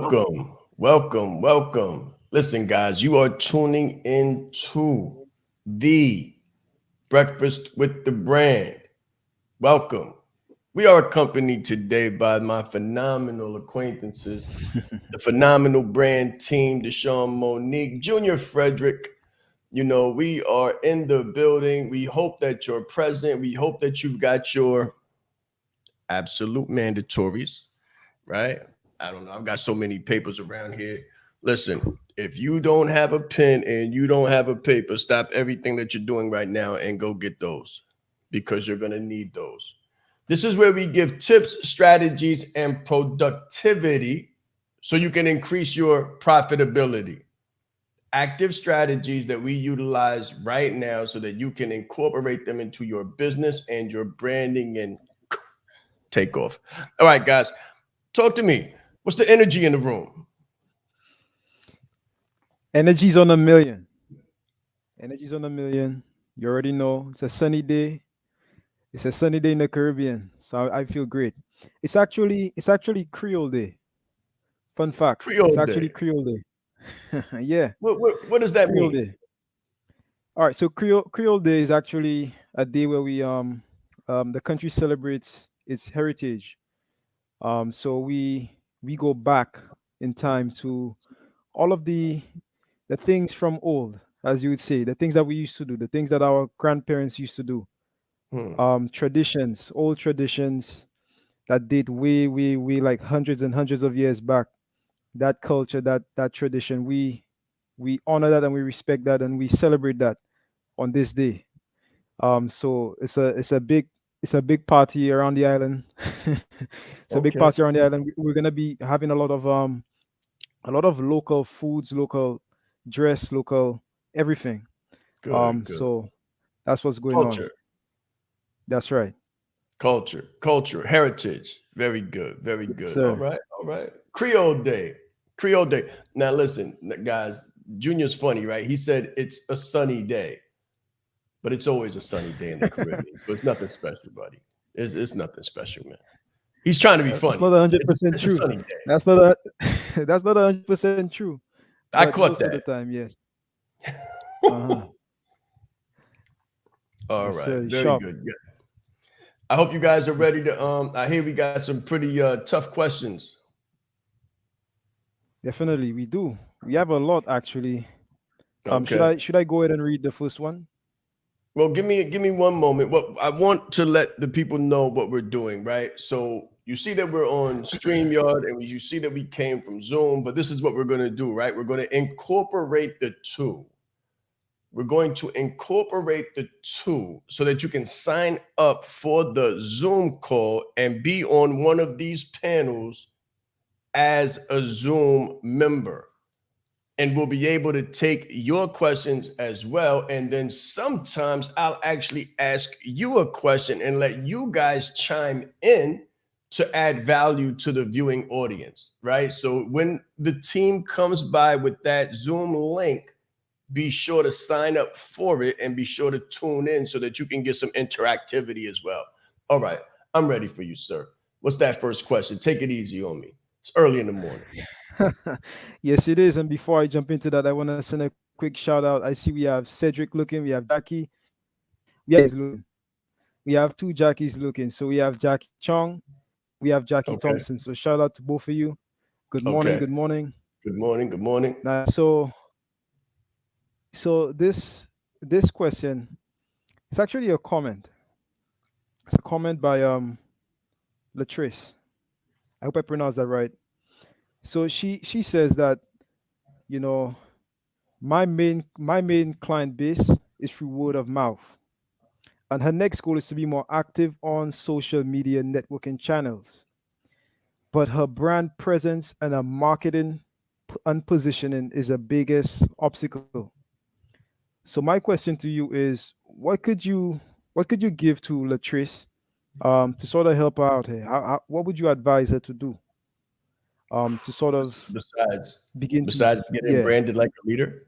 Welcome. Listen, guys, you are tuning into the Breakfast with the Brand. Welcome. We are accompanied today by my phenomenal acquaintances, the phenomenal brand team, Deshaun Monique, Junior Frederick. You know, we are in the building. We hope that you're present. We hope that you've got your absolute mandatories, right? I don't know. I've got so many papers around here. Listen, if you don't have a pen and you don't have a paper, stop everything that you're doing right now and go get those because you're going to need those. This is where we give tips, strategies, and productivity so you can increase your profitability. Active strategies that we utilize right now so that you can incorporate them into your business and your branding and take off. All right, guys, talk to me. What's the energy in the room? Energy's on a million. Energy's on a million. You already know it's a sunny day. It's a sunny day in the Caribbean, so I feel great. It's actually Creole Day. Fun fact: it's Creole actually Day. Creole Day. Yeah, What does that Creole mean? Day. All right, so Creole Day is actually a day where the country celebrates its heritage. So we go back in time to all of the things from old, as you would say, the things that we used to do, the things that our grandparents used to do, Hmm. traditions, old traditions that date way like hundreds and hundreds of years back. That culture, that tradition, we honor that and we respect that and we celebrate that on this day. So it's a big party around the island. It's a big Okay. party around the island. We're gonna be having a lot of local foods, local dress, local everything. Good. So that's what's going on. Culture, That's right. culture, heritage. Very good. Very Yes, good. All sir. right. All right. Creole Day. Creole Day. Now, listen, guys, Junior's funny, right? He said it's a sunny day, but it's always a sunny day in the Caribbean. So it's nothing special, buddy. It's nothing special, man. He's trying to be That's funny. not a hundred It's, percent it's a true. sunny day. That's not a that's not 100% true, I but caught most of the that. time, yes. Uh-huh. All Yes, right. sir. Very Sharp. good. I hope you guys are ready to I hear we got some pretty tough questions. Definitely, we do. We have a lot actually. Should Okay. I go ahead and read the first one? Well, give me one moment. Well, I want to let the people know what we're doing, right? So you see that we're on StreamYard and you see that we came from Zoom, but this is what we're going to do, right? We're going to incorporate the two. We're going to incorporate the two so that you can sign up for the Zoom call and be on one of these panels as a Zoom member. And we'll be able to take your questions as well. And then sometimes I'll actually ask you a question and let you guys chime in to add value to the viewing audience, right? So when the team comes by with that Zoom link, be sure to sign up for it and be sure to tune in so that you can get some interactivity as well. All right, I'm ready for you, sir. What's that first question? Take it easy on me. It's early in the morning. Yes, it is. And before I jump into that, I want to send a quick shout out. I see we have Cedric looking, we have Jackie, we have looking. We have two Jackies looking. So we have Jackie Chong, we have Jackie Okay. Thompson. So shout out to both of you. Good morning. Okay. Good morning. Good morning. Good morning. Nice. So this question is actually a comment. It's a comment by Latrice. I hope I pronounced that right. So she says that, you know, my main client base is through word of mouth. And her next goal is to be more active on social media networking channels. But her brand presence and her marketing and positioning is her biggest obstacle. So my question to you is, what could you give to Latrice to sort of help her out here? What would you advise her to do to sort of Besides, begin to, besides getting yeah, branded like a leader,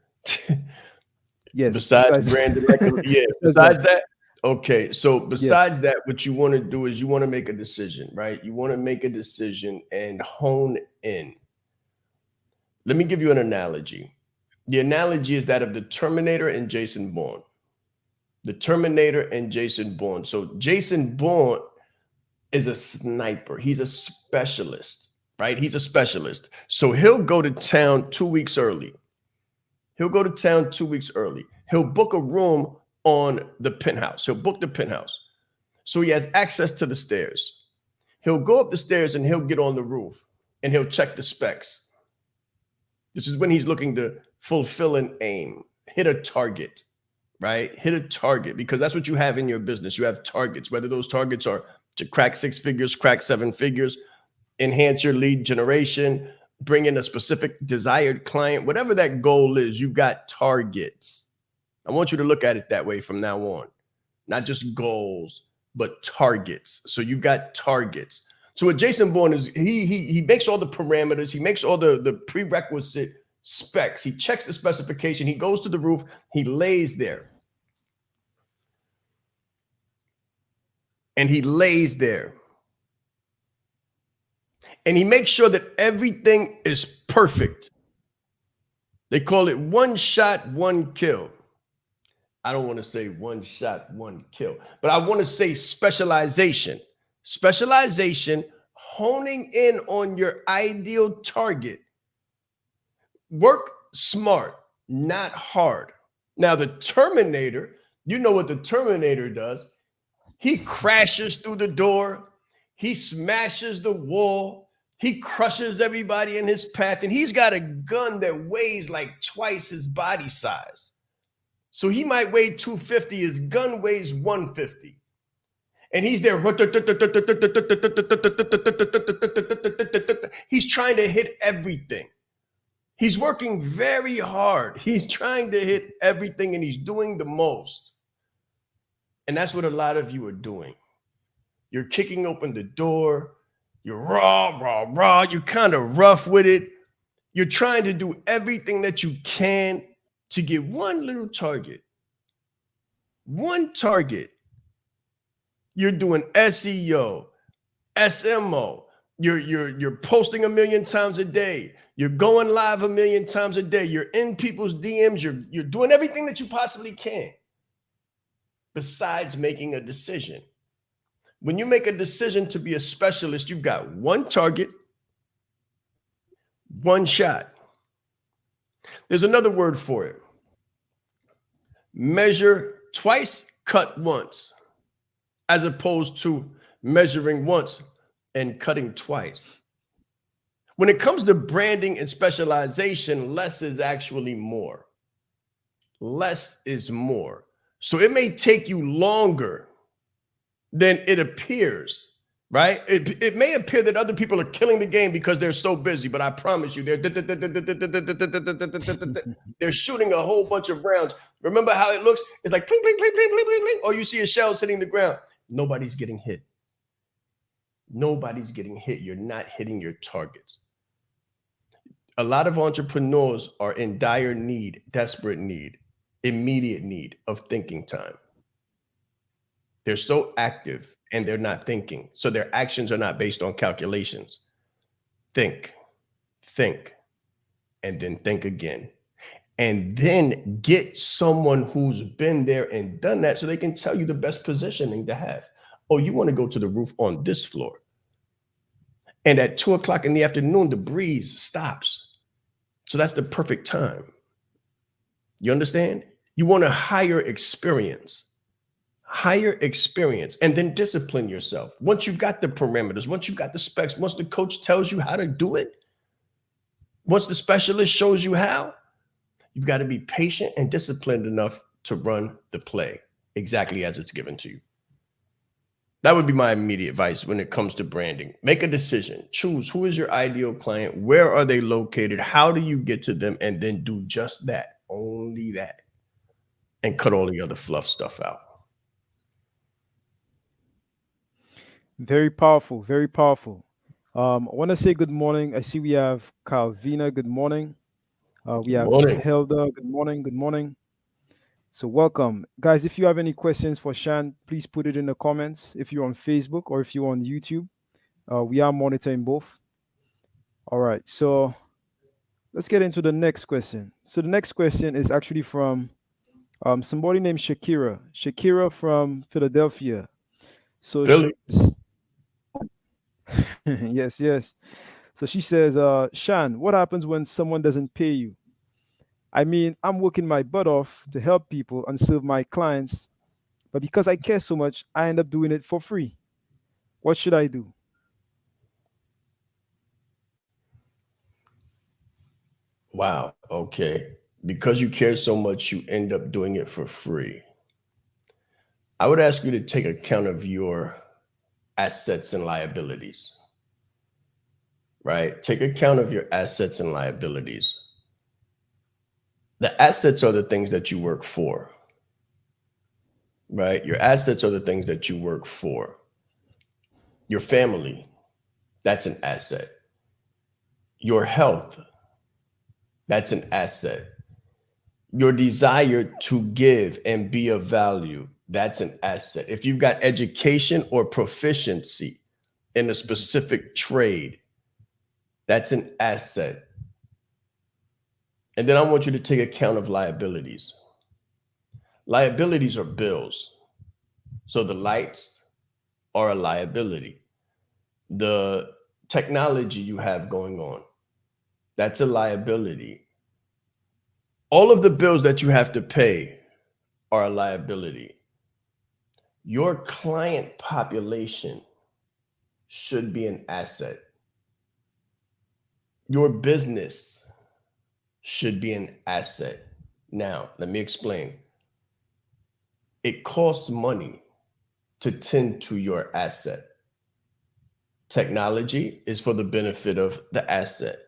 yes, besides besides branded like a yeah, besides that, besides that, okay. So yeah, besides that, what you want to do is you want to make a decision, right? You want to make a decision and hone in. Let me give you an analogy. The analogy is that of the Terminator and Jason Bourne. The Terminator and Jason Bourne. So Jason Bourne is a sniper. He's a specialist, right? He's a specialist. So he'll go to town 2 weeks early. He'll go to town 2 weeks early. He'll book a room on the penthouse. He'll book the penthouse. So he has access to the stairs. He'll go up the stairs and he'll get on the roof and he'll check the specs. This is when he's looking to fulfill an aim, hit a target, right? Hit a target, because that's what you have in your business. You have targets, whether those targets are to crack 6 figures, crack 7 figures, enhance your lead generation, bring in a specific desired client, whatever that goal is, you've got targets. I want you to look at it that way from now on, not just goals, but targets. So you've got targets. So what Jason Bourne is, he makes all the parameters, he makes all the prerequisite specs, he checks the specification, he goes to the roof, he lays there. And he lays there. And he makes sure that everything is perfect. They call it one shot, one kill. I don't want to say one shot, one kill, but I want to say specialization. Specialization, honing in on your ideal target. Work smart, not hard. Now, the Terminator, you know what the Terminator does. He crashes through the door. He smashes the wall. He crushes everybody in his path. And he's got a gun that weighs like twice his body size. So he might weigh 250. His gun weighs 150. And he's there. He's trying to hit everything. He's working very hard. He's trying to hit everything and he's doing the most. And that's what a lot of you are doing. You're kicking open the door. You're raw. You're kind of rough with it. You're trying to do everything that you can to get one little target. One target. You're doing SEO, SMO. You're posting 1 million times a day. You're going live 1 million times a day. You're in people's DMs. You're doing everything that you possibly can, besides making a decision. When you make a decision to be a specialist, you've got one target, one shot. There's another word for it. Measure twice, cut once, as opposed to measuring once and cutting twice. When it comes to branding and specialization, less is actually more. Less is more. So it may take you longer than it appears, right? It may appear that other people are killing the game because they're so busy, but I promise you, they're shooting a whole bunch of rounds. Remember how it looks? It's like pling, pling, pling, pling, pling, pling, pling, or you see a shell hitting the ground. Nobody's getting hit. Nobody's getting hit. You're not hitting your targets. A lot of entrepreneurs are in dire need, desperate need, immediate need of thinking time. They're so active and they're not thinking. So their actions are not based on calculations. Think, and then think again. And then get someone who's been there and done that so they can tell you the best positioning to have. Oh, you want to go to the roof on this floor. And at 2 o'clock in the afternoon, the breeze stops. So that's the perfect time. You understand? You want to hire experience. Hire experience and then discipline yourself. Once you've got the parameters, once you've got the specs, once the coach tells you how to do it, once the specialist shows you how, you've got to be patient and disciplined enough to run the play exactly as it's given to you. That would be my immediate advice when it comes to branding. Make a decision. Choose who is your ideal client, where are they located, how do you get to them, and then do just that, only that, and cut all the other fluff stuff out. Very powerful, very powerful. I want to say good morning. I see we have Calvina. Good morning. We Good have morning. Hilda. Good morning. Good morning. So welcome, guys. If you have any questions for Shaan, please put it in the comments. If you're on Facebook or if you're on YouTube, we are monitoring both. All right. So Let's get into the next question. So the next question is actually from somebody named Shakira. Shakira from Philadelphia. So Philly. yes, yes. So she says, Shan, what happens when someone doesn't pay you? I mean, I'm working my butt off to help people and serve my clients, but because I care so much, I end up doing it for free. What should I do? Wow. Okay. Because you care so much, you end up doing it for free. I would ask you to take account of your assets and liabilities, right? Take account of your assets and liabilities. The assets are the things that you work for, right? Your assets are the things that you work for. Your family, that's an asset. Your health, that's an asset. Your desire to give and be of value, that's an asset. If you've got education or proficiency in a Mhm. specific trade, that's an asset. And then I want you to take account of liabilities. Liabilities are bills. So the lights are a liability. The technology you have going on, that's a liability. All of the bills that you have to pay are a liability. Your client population should be an asset. Your business should be an asset. Now, let me explain. It costs money to tend to your asset. Technology is for the benefit of the asset.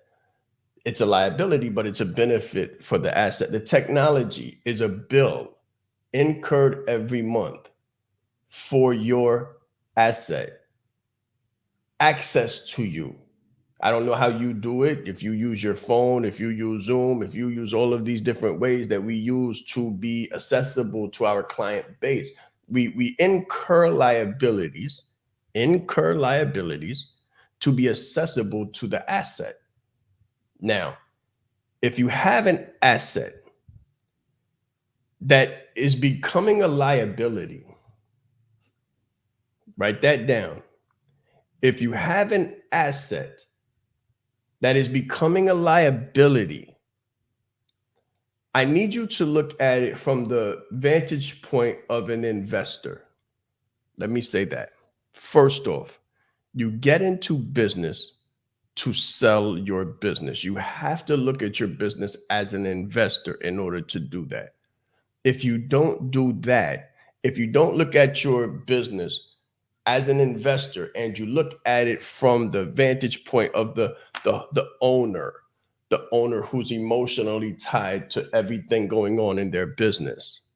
It's a liability, but it's a benefit for the asset. The technology is a bill incurred every month for your asset, access to you. I don't know how you do it. If you use your phone, if you use Zoom, if you use all of these different ways that we use to be accessible to our client base, we incur liabilities to be accessible to the asset. Now, if you have an asset that is becoming a liability, write that down. If you have an asset that is becoming a liability, I need you to look at it from the vantage point of an investor. Let me say that. First off, you get into business to sell your business. You have to look at your business as an investor in order to do that. If you don't do that, if you don't look at your business as an investor and you look at it from the vantage point of the owner, the owner who's emotionally tied to everything going on in their business,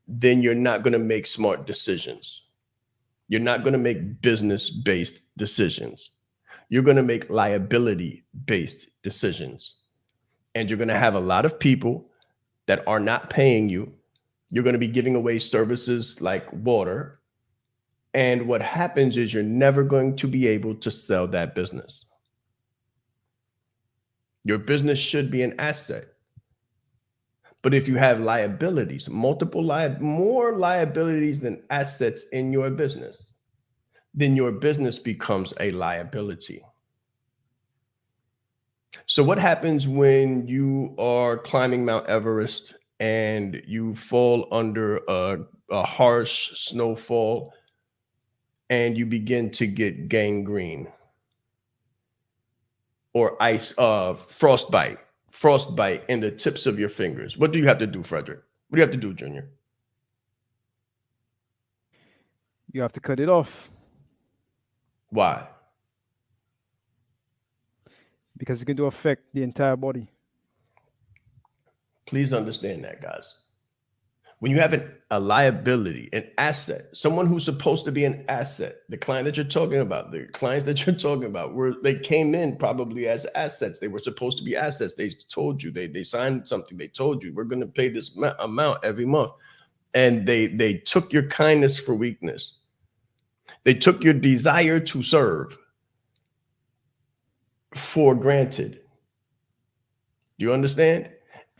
then you're not going to make smart decisions. You're not going to make business based decisions. You're going to make liability based decisions. And you're going to have a lot of people that are not paying you. You're going to be giving away services like water. And what happens is you're never going to be able to sell that business. Your business should be an asset. But if you have liabilities, more liabilities than assets in your business, then your business becomes a liability. So, what happens when you are climbing Mount Everest and you fall under a harsh snowfall and you begin to get gangrene or frostbite in the tips of your fingers? What do you have to do, Frederick? What do you have to do, Junior? You have to cut it off Why? because it's going to affect the entire body. Please understand that, guys. When you have a liability, an asset, someone who's supposed to be an asset, the client that you're talking about, the clients that you're talking about, they came in probably as assets. They were supposed to be assets. They told you, they signed something. They told you, we're going to pay this amount every month. And they took your kindness for weakness. They took your desire to serve for granted. Do you understand?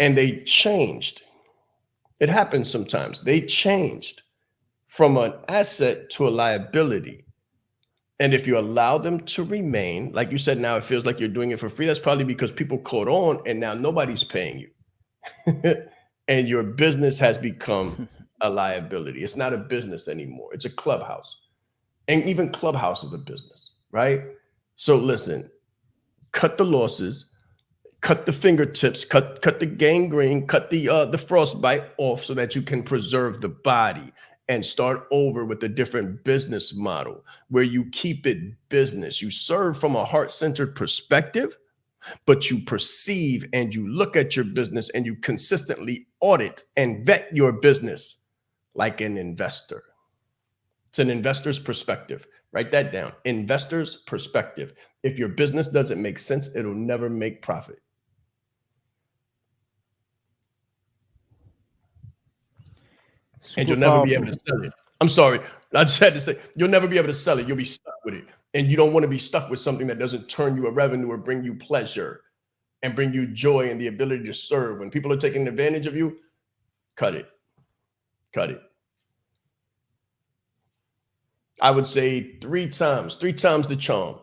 And they changed. It happens sometimes. They changed from an asset to a liability. And if you allow them to remain, like you said, now it feels like you're doing it for free. That's probably because people caught on and now nobody's paying you. And your business has become a liability. It's not a business anymore. It's a clubhouse. And even clubhouse is a business, right? So listen, cut the losses, cut the fingertips, cut the gangrene, cut the frostbite off so that you can preserve the body and start over with a different business model where you keep it business. You serve from a heart-centered perspective, but you perceive and you look at your business and you consistently audit and vet your business like an investor. It's an investor's perspective. Write that down. Investor's perspective. If your business doesn't make sense, it'll never make profit. And you'll never be able to sell it. I'm sorry. I just had to say, you'll never be able to sell it. You'll be stuck with it. And you don't want to be stuck with something that doesn't turn you a revenue or bring you pleasure and bring you joy and the ability to serve. When people are taking advantage of you, cut it. Cut it. I would say three times the charm.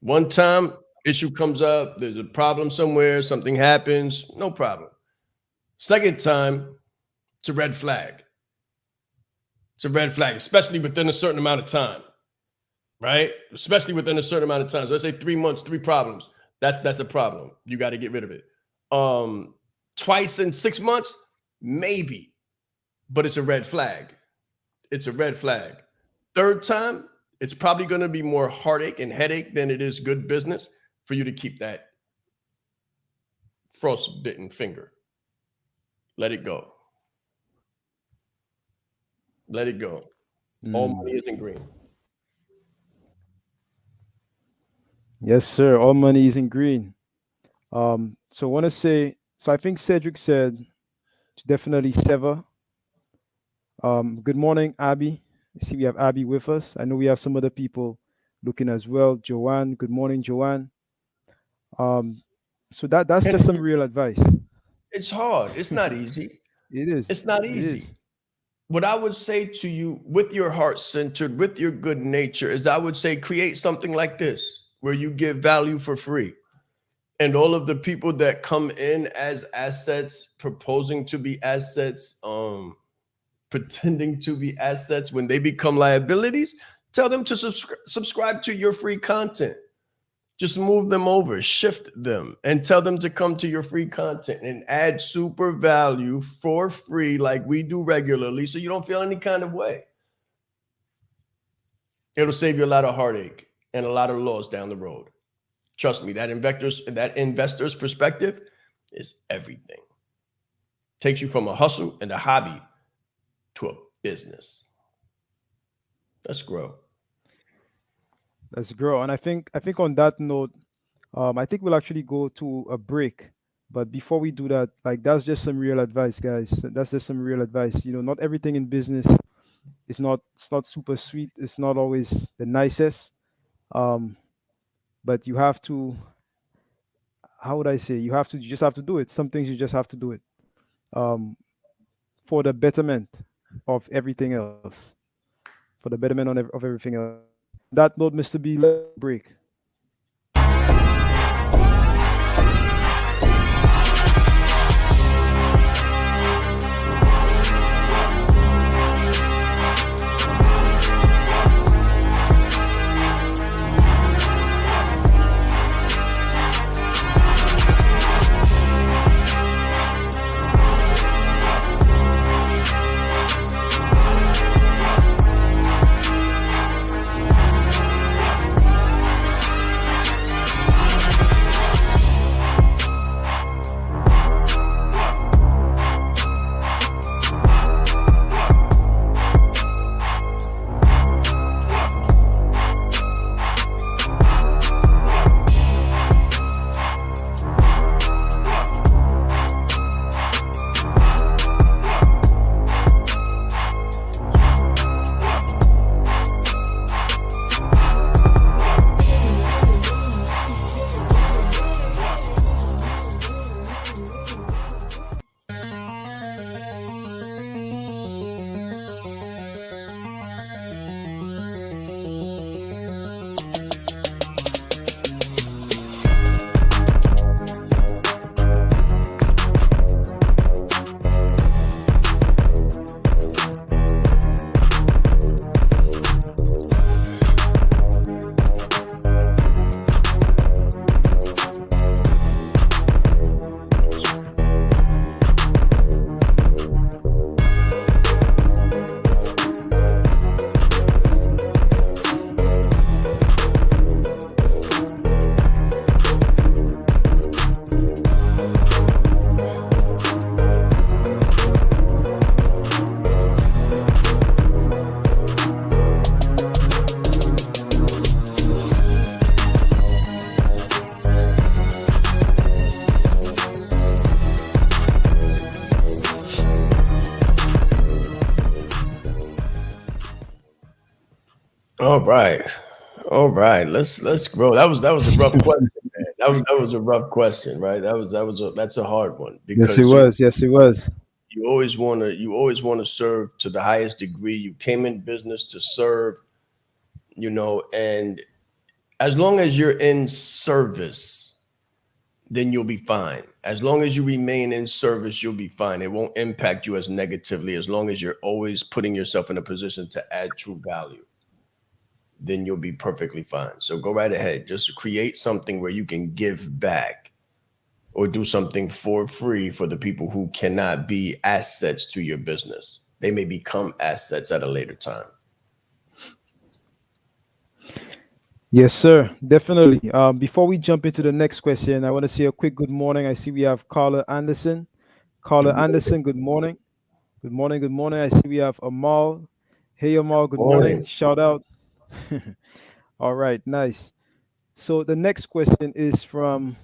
One time, issue comes up, there's a problem somewhere, something happens, no problem. Second time, it's a red flag. It's a red flag, especially within a certain amount of time, right? Especially within a certain amount of time. So let's say 3 months, 3 problems. That's a problem. You got to get rid of it. Twice in 6 months, maybe, but it's a red flag. It's a red flag. Third time, it's probably going to be more heartache and headache than it is good business for you to keep that frostbitten finger. Let it go. Let it go. All money isn't green. Yes, sir. All money isn't green. So I want to say, so I think Cedric said to definitely sever. Good morning, Abby. I see we have Abby with us. I know we have some other people looking as well. Joanne, good morning, Joanne. So that's just some real advice. It's hard. It's not easy. It is. It's not easy. What I would say to you with your heart centered, with your good nature, is I would say create something like this where you give value for free. And all of the people that come in as assets, proposing to be assets, pretending to be assets, when they become liabilities, tell them to subscribe to your free content. Just move them over, shift them, and tell them to come to your free content and add super value for free like we do regularly so you don't feel any kind of way. It'll save you a lot of heartache and a lot of loss down the road. Trust me, that investor's perspective is everything. Takes you from a hustle and a hobby to a business. Let's grow. Let's grow. And I think on that note, I think we'll actually go to a break. But before we do that, like that's just some real advice, guys. That's just some real advice. You know, not everything in business is not super sweet. It's not always the nicest. But you have to, how would I say? You just have to do it. Some things you just have to do it. For the betterment of everything else. For the betterment of everything else. That note, Mr. B, let's break. All right. All right. Let's grow. That was a rough question, man. That was a rough question, right? That's a hard one Yes, it because was. Yes, it was. you always want to serve to the highest degree. You came in business to serve, and as long as you're in service, then you'll be fine. As long as you remain in service, you'll be fine. It won't impact you as negatively as long as you're always putting yourself in a position to add true value. Then you'll be perfectly fine. So go right ahead. Just create something where you can give back or do something for free for the people who cannot be assets to your business. They may become assets at a later time. Yes, sir. Definitely. Before we jump into the next question, I want to say a quick good morning. I see we have Carla Anderson. Carla Good morning. Anderson, good morning. Good morning. Good morning. I see we have Amal. Hey, Amal. Good morning. Morning. Shout out. All right. Nice. So the next question is from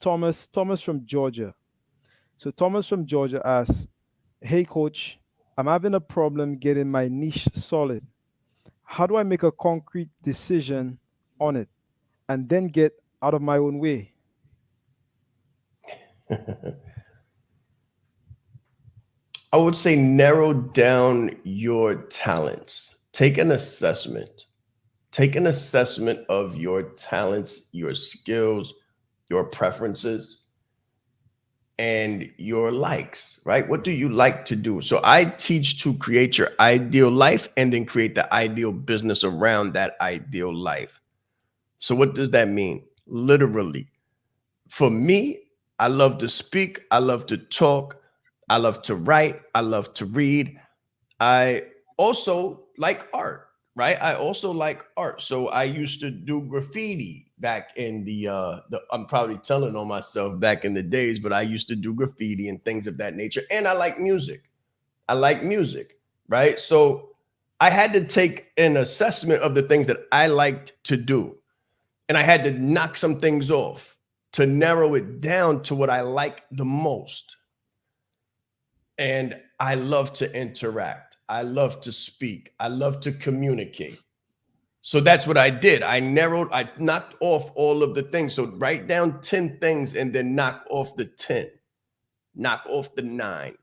Thomas. Thomas from Georgia. So Thomas from Georgia asks, "Hey, coach, I'm having a problem getting my niche solid. How do I make a concrete decision on it and then get out of my own way?" I would say narrow down your talents. Take an assessment. Take an assessment of your talents, your skills, your preferences, and your likes, right? What do you like to do? So I teach to create your ideal life and then create the ideal business around that ideal life. So what does that mean? Literally, for me, I love to speak, I love to talk, I love to write, I love to read. I also like art, right? I also like art. So I used to do graffiti back in the I'm probably telling on myself back in the days, but I used to do graffiti and things of that nature. And I like music. I like music, right? So I had to take an assessment of the things that I liked to do. And I had to knock some things off to narrow it down to what I like the most. And I love to interact. I love to speak. I love to communicate. So that's what I did. I knocked off all of the things. So write down 10 things and then knock off the 10, knock off the 9,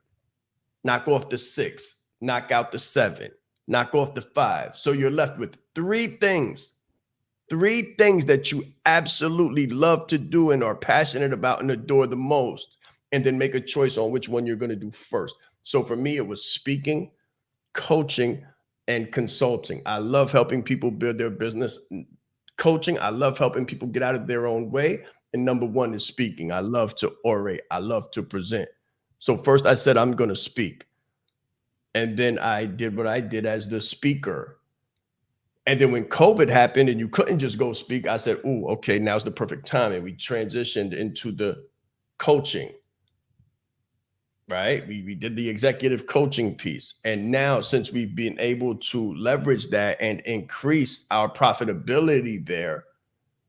knock off the 6, knock out the 7, knock off the 5. So you're left with three things that you absolutely love to do and are passionate about and adore the most, and then make a choice on which one you're going to do first. So for me, it was speaking, coaching, and consulting. I love helping people build their business. Coaching, I love helping people get out of their own way. And number one is speaking. I love to orate, I love to present. So first I said, I'm going to speak. And then I did what I did as the speaker. And then when COVID happened and you couldn't just go speak, I said, "Oh, okay, now's the perfect time." And we transitioned into the coaching, right? We did the executive coaching piece. And now, since we've been able to leverage that and increase our profitability there,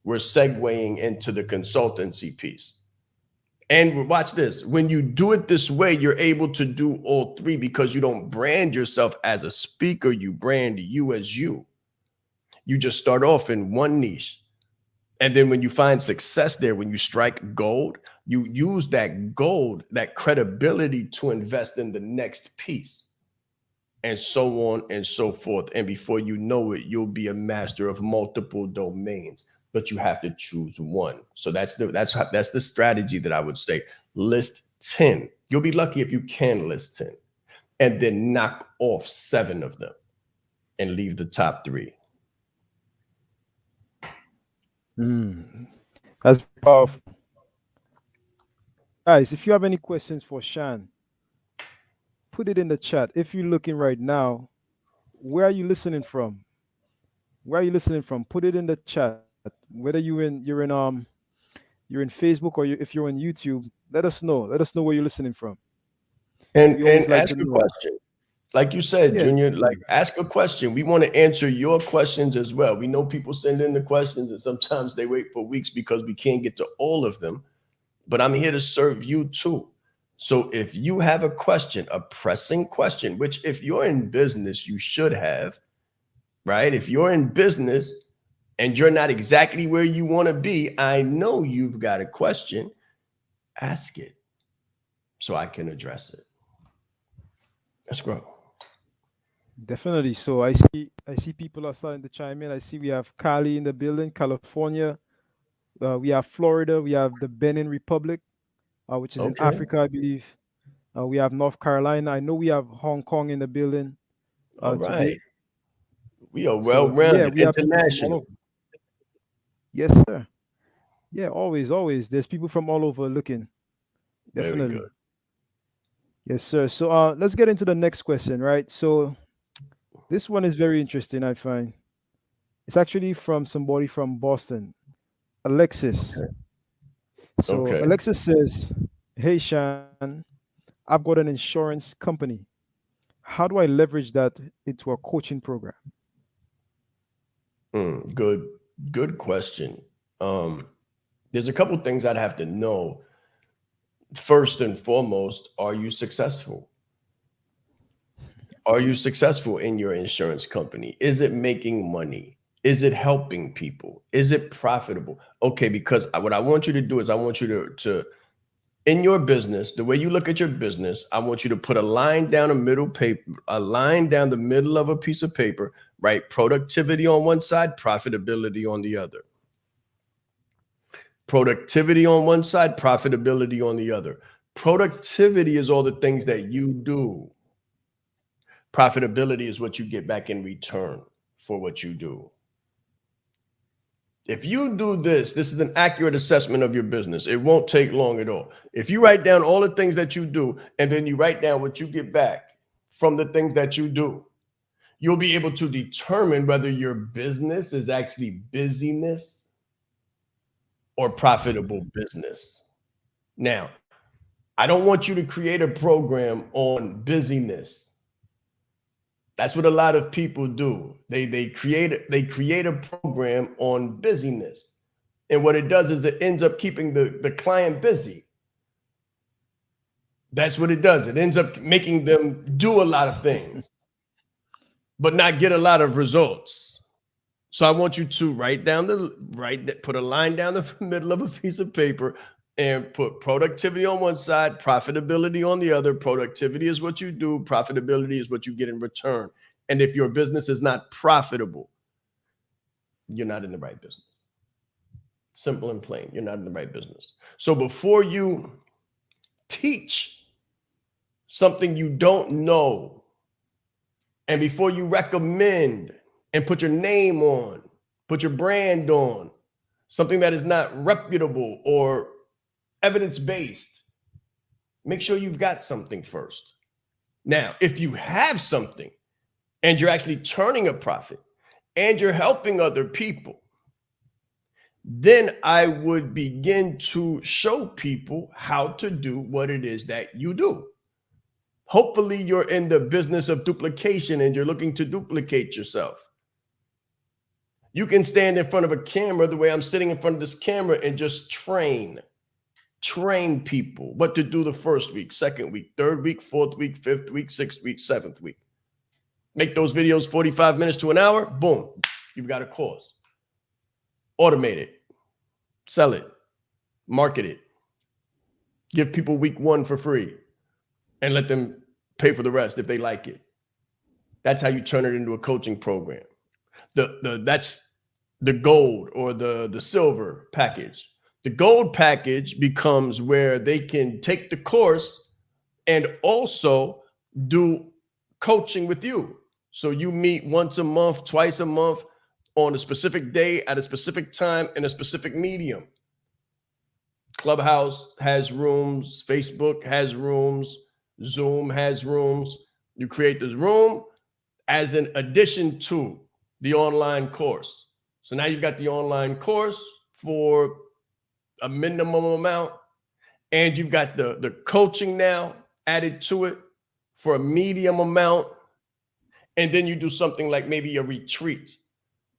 we're segueing into the consultancy piece. And watch this, when you do it this way, you're able to do all three because you don't brand yourself as a speaker, you brand you as you. You just start off in one niche. And then when you find success there, when you strike gold, you use that gold, that credibility to invest in the next piece, and so on and so forth. And before you know it, you'll be a master of multiple domains, but you have to choose one. So that's the strategy that I would say. List 10. You'll be lucky if you can list 10, and then knock off 7 of them and leave the top 3. Mm, that's very powerful. Guys, if you have any questions for Shaan, put it in the chat. If you're looking right now, where are you listening from? Where are you listening from? Put it in the chat. Whether you're in Facebook, or if you're on YouTube, let us know. Let us know where you're listening from. We always And like to ask a know. question. Like you said, Yeah, Junior, like definitely. ask a question. We want to answer your questions as well. We know people send in the questions and sometimes they wait for weeks because we can't get to all of them, but I'm here to serve you too. So if you have a question, a pressing question, which if you're in business, you should have, right? If you're in business and you're not exactly where you want to be, I know you've got a question. Ask it so I can address it. Let's grow. Definitely. So I see people are starting to chime in. I see we have Cali in the building, California. We have Florida. We have the Benin Republic, which is in Okay. Africa, I believe. We have North Carolina. I know we have Hong Kong in the building All today. right. We are So yeah, well-rounded, we have people from all international. over. Yes, sir. Yeah, always, always. There's people from all over looking. Very good. Definitely. Yes, sir. So let's get into the next question, right? So this one is very interesting, I find. It's actually from somebody from Boston, Alexis. Okay. So Okay. Alexis says, "Hey Shan, I've got an insurance company. How do I leverage that into a coaching program?" Good, good question. Um, there's a couple things I'd have to know. First and foremost, are you successful? Are you successful in your insurance company? Is it making money? Is it helping people? Is it profitable? Okay, because what I want you to do is I want you to in your business, the way you look at your business, I want you to put a line down a line down the middle of a piece of paper, right? Productivity on one side, profitability on the other. Productivity on one side, profitability on the other. Productivity is all the things that you do. Profitability is what you get back in return for what you do. If you do this, this is an accurate assessment of your business. It won't take long at all. If you write down all the things that you do and then you write down what you get back from the things that you do, you'll be able to determine whether your business is actually busyness or profitable business. Now, I don't want you to create a program on busyness. That's what a lot of people do. They create a program on busyness. And what it does is it ends up keeping the client busy. That's what it does. It ends up making them do a lot of things, but not get a lot of results. So I want you to put a line down the middle of a piece of paper and put productivity on one side, profitability on the other. Productivity is what you do, profitability is what you get in return. And if your business is not profitable, you're not in the right business. Simple and plain. You're not in the right business. So before you teach something you don't know, and before you recommend and put your name on, put your brand on, something that is not reputable or evidence based, make sure you've got something first. Now, if you have something and you're actually turning a profit and you're helping other people, then I would begin to show people how to do what it is that you do. Hopefully, you're in the business of duplication and you're looking to duplicate yourself. You can stand in front of a camera the way I'm sitting in front of this camera and just train people what to do the first week, second week, third week, fourth week, fifth week, sixth week, seventh week. Make those videos 45 minutes to an hour. Boom, you've got a course. Automate it, sell it, market it, give people week one for free and let them pay for the rest if they like it. That's how you turn it into a coaching program. That's the gold or the silver package. The gold package becomes where they can take the course and also do coaching with you. So you meet once a month, twice a month on a specific day at a specific time in a specific medium. Clubhouse has rooms, Facebook has rooms, Zoom has rooms. You create this room as an addition to the online course. So now you've got the online course for a minimum amount, and you've got the coaching now added to it for a medium amount. And then you do something like maybe a retreat,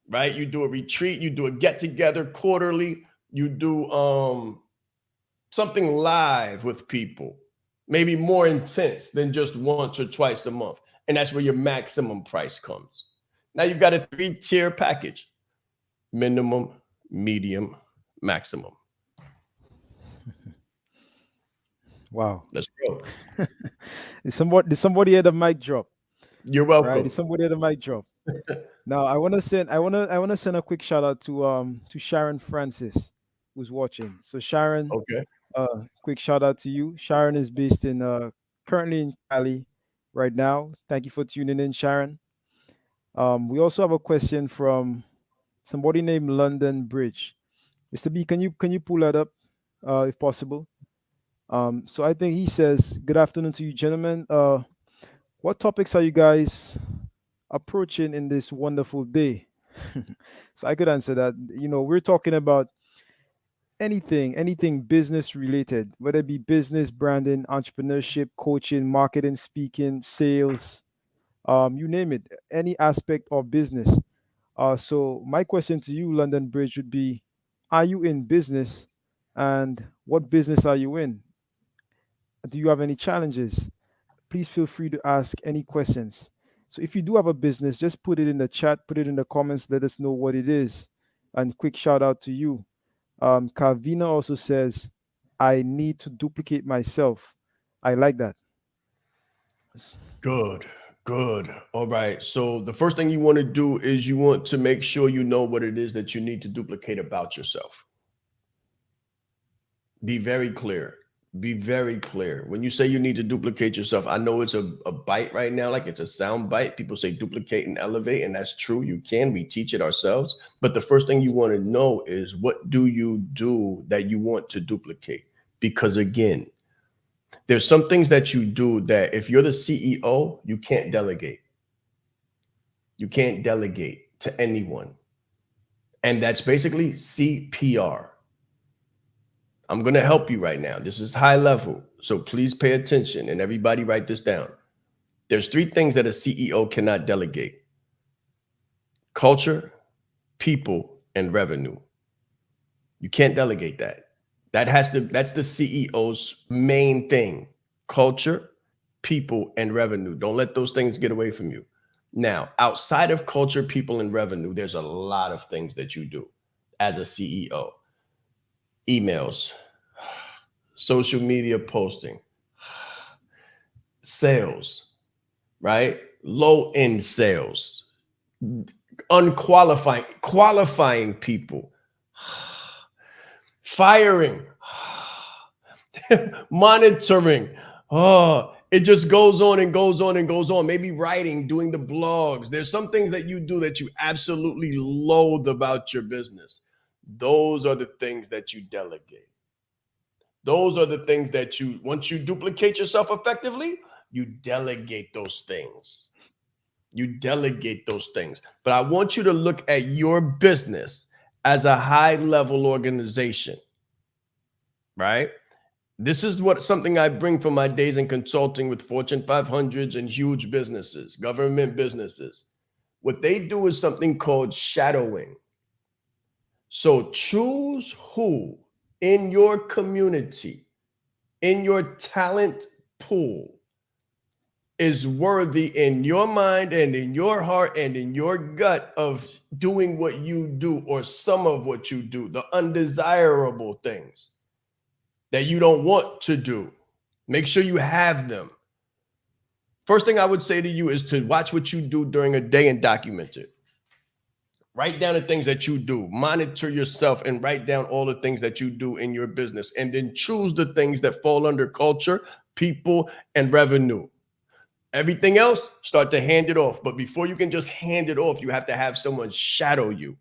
right? You do a retreat, you do a get together quarterly, you do something live with people, maybe more intense than just once or twice a month. And that's where your maximum price comes. Now you've got a 3-tier package: minimum, medium, maximum. Wow. Let's go. Did somebody had a mic drop, You're right? Did welcome. somebody had a mic drop? Now I wanna send a quick shout out to Sharon Francis who's watching. So Sharon, Okay. quick shout out to you. Sharon is based in currently in Cali right now. Thank you for tuning in, Sharon. We also have a question from somebody named London Bridge. Mr. B, can you pull that up, if possible? So I think he says, "Good afternoon to you, gentlemen. What topics are you guys approaching in this wonderful day?" So I could answer that. We're talking about anything business related, whether it be business, branding, entrepreneurship, coaching, marketing, speaking, sales, you name it, any aspect of business. So my question to you, London Bridge, would be: are you in business, and what business are you in? Do you have any challenges? Please feel free to ask any questions. So if you do have a business, just put it in the chat, put it in the comments, let us know what it is. And quick shout out to you. Calvina also says, "I need to duplicate myself." I like that. Good. Good. All right. So the first thing you want to do is you want to make sure you know what it is that you need to duplicate about yourself. Be very clear. Be very clear. When you say you need to duplicate yourself, I know it's a bite right now, like it's a sound bite. People say duplicate and elevate, and that's true. You can. We teach it ourselves. But the first thing you want to know is, what do you do that you want to duplicate? Because again, there's some things that you do that if you're the CEO, you can't delegate. You can't delegate to anyone. And that's basically CPR. I'm going to help you right now. This is high level. So please pay attention, and everybody write this down. There's 3 things that a CEO cannot delegate: culture, people, and revenue. You can't delegate that. That's the CEO's main thing: culture, people, and revenue. Don't let those things get away from you. Now, outside of culture, people, and revenue, there's a lot of things that you do as a CEO: emails, social media posting, sales, right? Low end sales, qualifying people, firing, monitoring. Oh, it just goes on and goes on and goes on. Maybe writing, doing the blogs. There's some things that you do that you absolutely loathe about your business. Those are the things that you delegate. Those are the things that once you duplicate yourself effectively, you delegate those things. You delegate those things. But I want you to look at your business as a high level organization, right? This is something I bring from my days in consulting with Fortune 500s and huge businesses, government businesses. What they do is something called shadowing. So choose who in your community, in your talent pool, is worthy in your mind and in your heart and in your gut of doing what you do, or some of what you do, the undesirable things that you don't want to do. Make sure you have them. First thing I would say to you is to watch what you do during a day and document it. Write down the things that you do. Monitor yourself and write down all the things that you do in your business. And then choose the things that fall under culture, people, and revenue. Everything else, start to hand it off. But before you can just hand it off, you have to have someone shadow you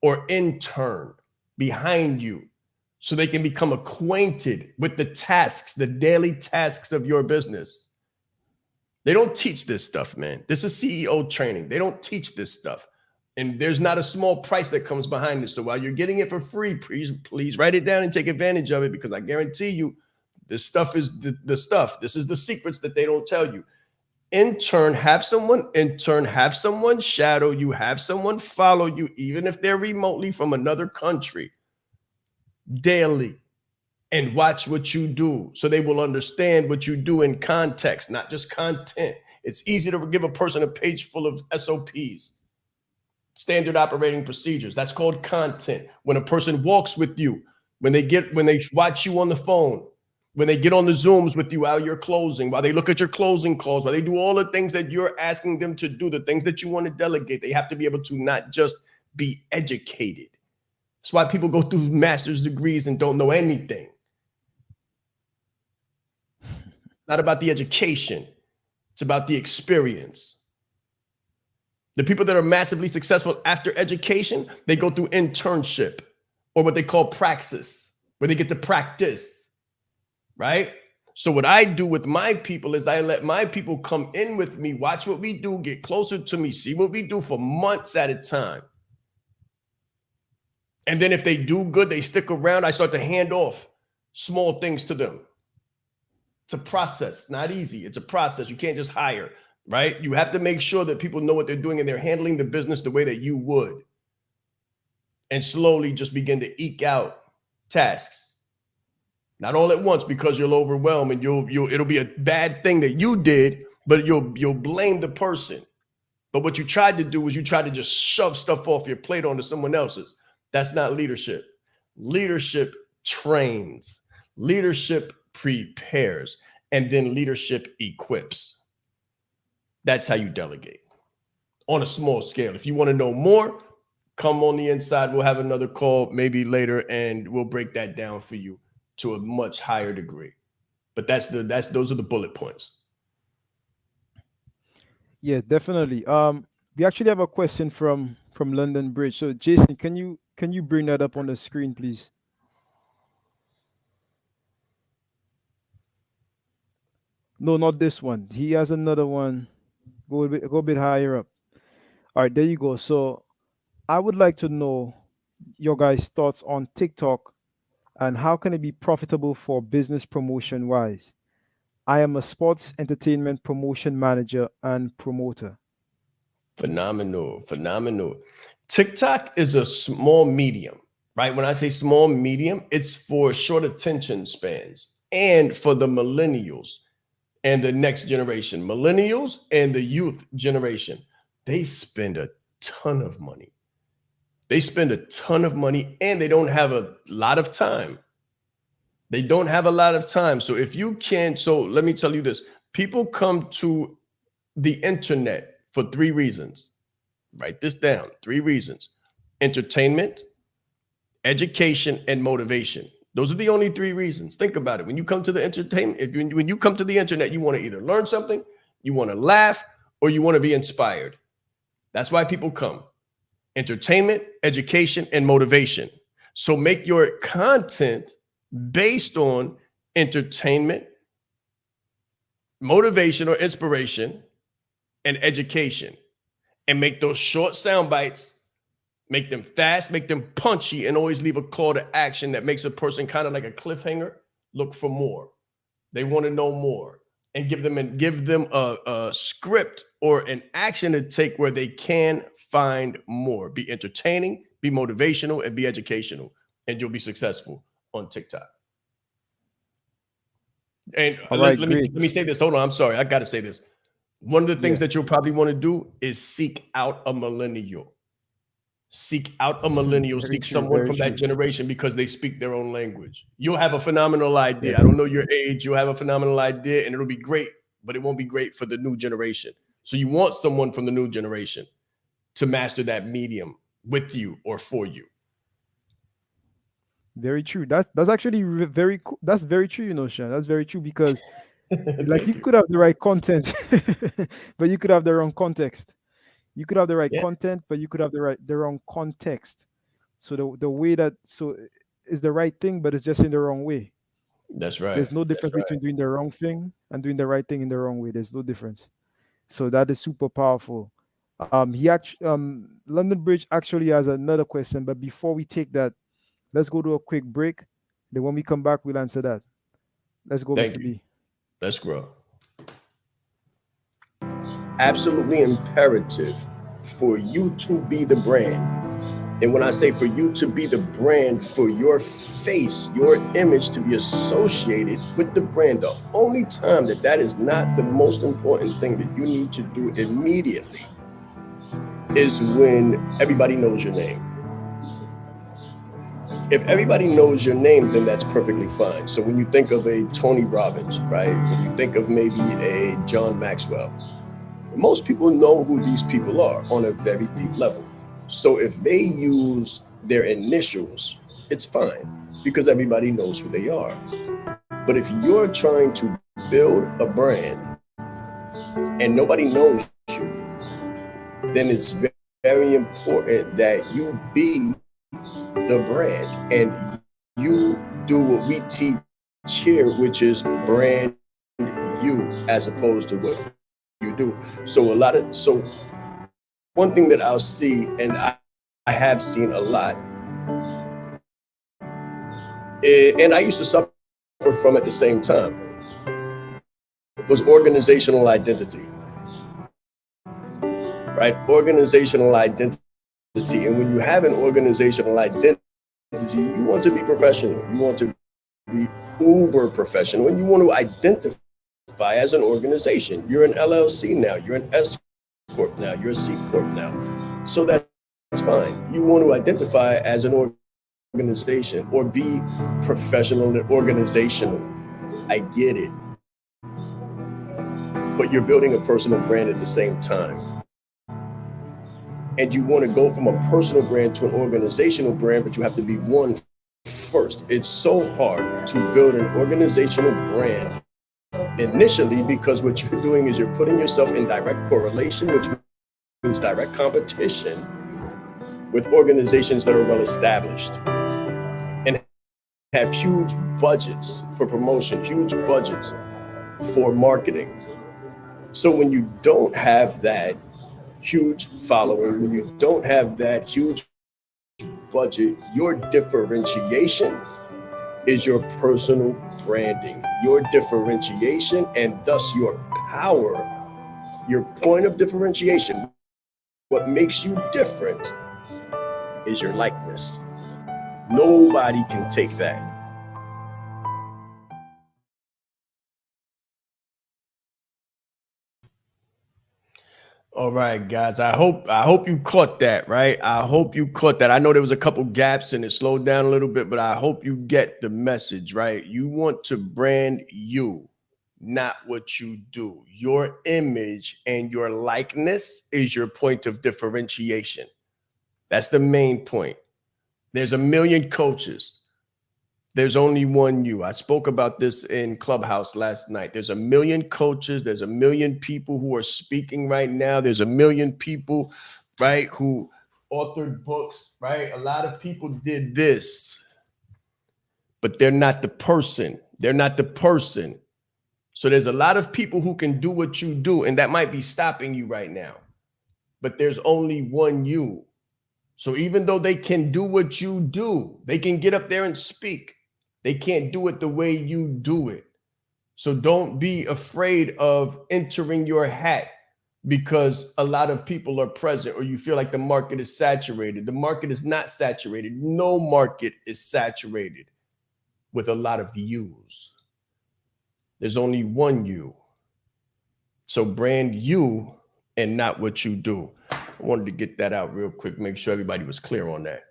or intern behind you so they can become acquainted with the tasks, the daily tasks of your business. They don't teach this stuff, man. This is CEO training. They don't teach this stuff. And there's not a small price that comes behind this. So while you're getting it for free, please write it down and take advantage of it, because I guarantee you this stuff is the stuff. This is the secrets that they don't tell you. Have someone shadow you, have someone follow you, even if they're remotely from another country, daily, and watch what you do so they will understand what you do in context, not just content. It's easy to give a person a page full of SOPs. standard operating procedures. That's called content. When a person walks with you, when they watch you on the phone, when they get on the Zooms with you while you're closing, while they look at your closing calls, while they do all the things that you're asking them to do, the things that you want to delegate, they have to be able to not just be educated. That's why people go through master's degrees and don't know anything. Not about the education. It's about the experience. The people that are massively successful after education, they go through internship or what they call praxis, where they get to practice, right? So what I do with my people is I let my people come in with me, watch what we do, get closer to me, see what we do for months at a time. And then if they do good, they stick around, I start to hand off small things to them. It's a process, not easy. It's a process. You can't just hire, right? You have to make sure that people know what they're doing and they're handling the business the way that you would. And slowly just begin to eke out tasks. Not all at once because you'll overwhelm and it'll be a bad thing that you did, but you'll blame the person. But what you tried to do was you tried to just shove stuff off your plate onto someone else's. That's not leadership. Leadership trains. Leadership prepares, and then leadership equips. That's how you delegate on a small scale. If you want to know more, come on the inside. We'll have another call maybe later, and we'll break that down for you to a much higher degree. But those are the bullet points. Yeah, definitely. We actually have a question from London Bridge. So Jason, can you bring that up on the screen, please? No, not this one. He has another one. Go a bit higher up. All right, there you go. So I would like to know your guys' thoughts on TikTok and how can it be profitable for business promotion wise. I am a sports entertainment promotion manager and promoter. Phenomenal. TikTok is a small medium, right? When I say small medium, it's for short attention spans and for the millennials and the next generation. Millennials and the youth generation, they spend a ton of money. And they don't have a lot of time. So if you can, so let me tell you this. People come to the internet for 3 reasons. Write this down. 3 reasons: entertainment, education, and motivation. Those are the only 3 reasons. Think about it. When you come to the entertainment, when you come to the internet, you want to either learn something, you want to laugh, or you want to be inspired. That's why people come. Entertainment, education, and motivation. So make your content based on entertainment, motivation or inspiration, and education. And make those short sound bites, make them fast, make them punchy, and always leave a call to action that makes a person kind of like a cliffhanger look for more. They want to know more, and give them a script or an action to take where they can find more. Be entertaining, be motivational, and be educational, and you'll be successful on TikTok. And let me say this. Hold on. I'm sorry. I got to say this. One of the things that you'll probably want to do is seek out a millennial. Seek someone from that generation because they speak their own language. You'll have a phenomenal idea. I don't know your age. You'll have a phenomenal idea and it'll be great, but it won't be great for the new generation. So you want someone from the new generation to master that medium with you or for you. Very true. That's actually very cool. That's very true, Shaan. That's very true because like you could have the right content, but you could have the wrong context. You could have the right content, but you could have the wrong context. So the way that is the right thing, but it's just in the wrong way. That's right. There's no difference between doing the wrong thing and doing the right thing in the wrong way. There's no difference. So that is super powerful. London Bridge actually has another question, but before we take that, let's go to a quick break. Then when we come back, we'll answer that. Let's go, Mr. B. Let's grow. Absolutely imperative for you to be the brand. And when I say for you to be the brand, for your face, your image to be associated with the brand, the only time that is not the most important thing that you need to do immediately is when everybody knows your name. If everybody knows your name, then that's perfectly fine. So when you think of a Tony Robbins, right? When you think of maybe a John Maxwell, most people know who these people are on a very deep level. So if they use their initials, it's fine because everybody knows who they are. But if you're trying to build a brand and nobody knows you, then it's very important that you be the brand and you do what we teach here, which is brand you as opposed to what you do. So one thing that I'll see, and I have seen a lot, and I used to suffer from at the same time, was organizational identity, right? Organizational identity. And when you have an organizational identity, you want to be professional. You want to be uber professional, and you want to identify as an organization. You're an LLC now, you're an S Corp now, you're a C Corp now. So that's fine. You want to identify as an organization or be professional and organizational. I get it. But you're building a personal brand at the same time. And you want to go from a personal brand to an organizational brand, but you have to be one first. It's so hard to build an organizational brand initially because what you're doing is you're putting yourself in direct correlation, which means direct competition with organizations that are well established and have huge budgets for promotion, huge budgets for marketing. So when you don't have that huge following, when you don't have that huge budget, your differentiation is your personal branding, your differentiation, and thus your power, your point of differentiation. What makes you different is your likeness. Nobody can take that. All right, guys. I hope you caught that, right? I hope you caught that. I know there was a couple gaps and it slowed down a little bit, but I hope you get the message, right? You want to brand you, not what you do. Your image and your likeness is your point of differentiation. That's the main point. There's a million coaches. There's only one you. I spoke about this in Clubhouse last night. There's a million coaches. There's a million people who are speaking right now. There's a million people, right, who authored books, right? A lot of people did this, but they're not the person. They're not the person. So there's a lot of people who can do what you do, and that might be stopping you right now. But there's only one you. So even though they can do what you do, they can get up there and speak. They can't do it the way you do it. So don't be afraid of entering your hat because a lot of people are present or you feel like the market is saturated. The market is not saturated. No market is saturated with a lot of yous. There's only one you. So brand you and not what you do. I wanted to get that out real quick, make sure everybody was clear on that.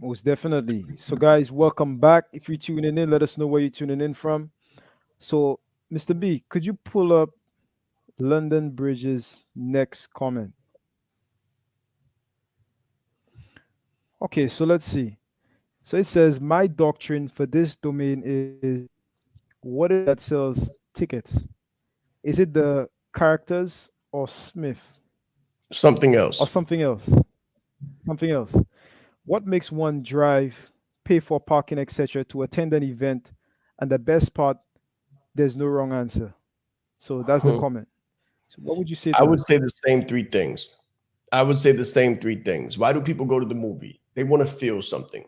Most definitely. So, guys, welcome back. If you're tuning in, let us know where you're tuning in from. So, Mr. B, could you pull up London Bridge's next comment? Okay, so let's see. So it says, my doctrine for this domain is, what is it that sells tickets? Is it the characters or Smith Something or else. something else? Something else. What makes one drive, pay for parking, etc., to attend an event? And the best part, there's no wrong answer. So that's the comment. So what would you say I to would that? say the same three things. I would say the same three things. Why do people go to the movie? They want to feel something.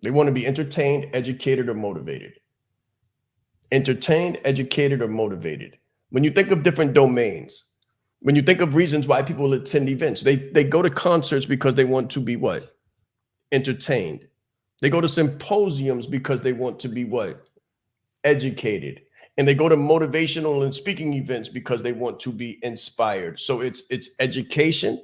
They want to be entertained, educated, or motivated. Entertained, educated, or motivated. When you think of different domains, when you think of reasons why people attend events, they go to concerts because they want to be what? Entertained. They go to symposiums because they want to be what? Educated. And they go to motivational and speaking events because they want to be inspired. So it's education,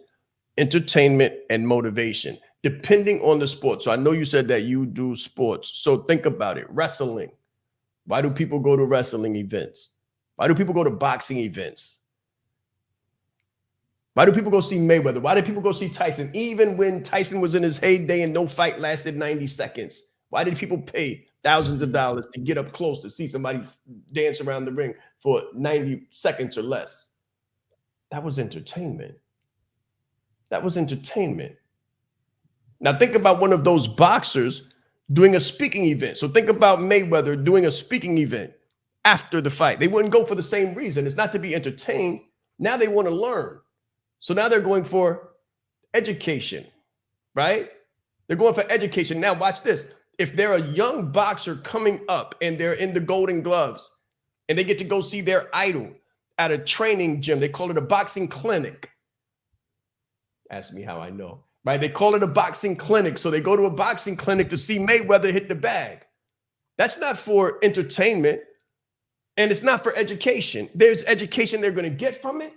entertainment, and motivation, depending on the sport. So I know you said that you do sports. So think about it. Wrestling. Why do people go to wrestling events? Why do people go to boxing events? Why do people go see Mayweather? Why do people go see Tyson? Even when Tyson was in his heyday and no fight lasted 90 seconds. Why did people pay thousands of dollars to get up close to see somebody dance around the ring for 90 seconds or less? That was entertainment. That was entertainment. Now think about one of those boxers doing a speaking event. So think about Mayweather doing a speaking event after the fight. They wouldn't go for the same reason. It's not to be entertained. Now they want to learn. So now they're going for education, right? They're going for education. Now watch this. If they're a young boxer coming up and they're in the Golden Gloves and they get to go see their idol at a training gym, they call it a boxing clinic. Ask me how I know, right? They call it a boxing clinic. So they go to a boxing clinic to see Mayweather hit the bag. That's not for entertainment and it's not for education. There's education they're going to get from it,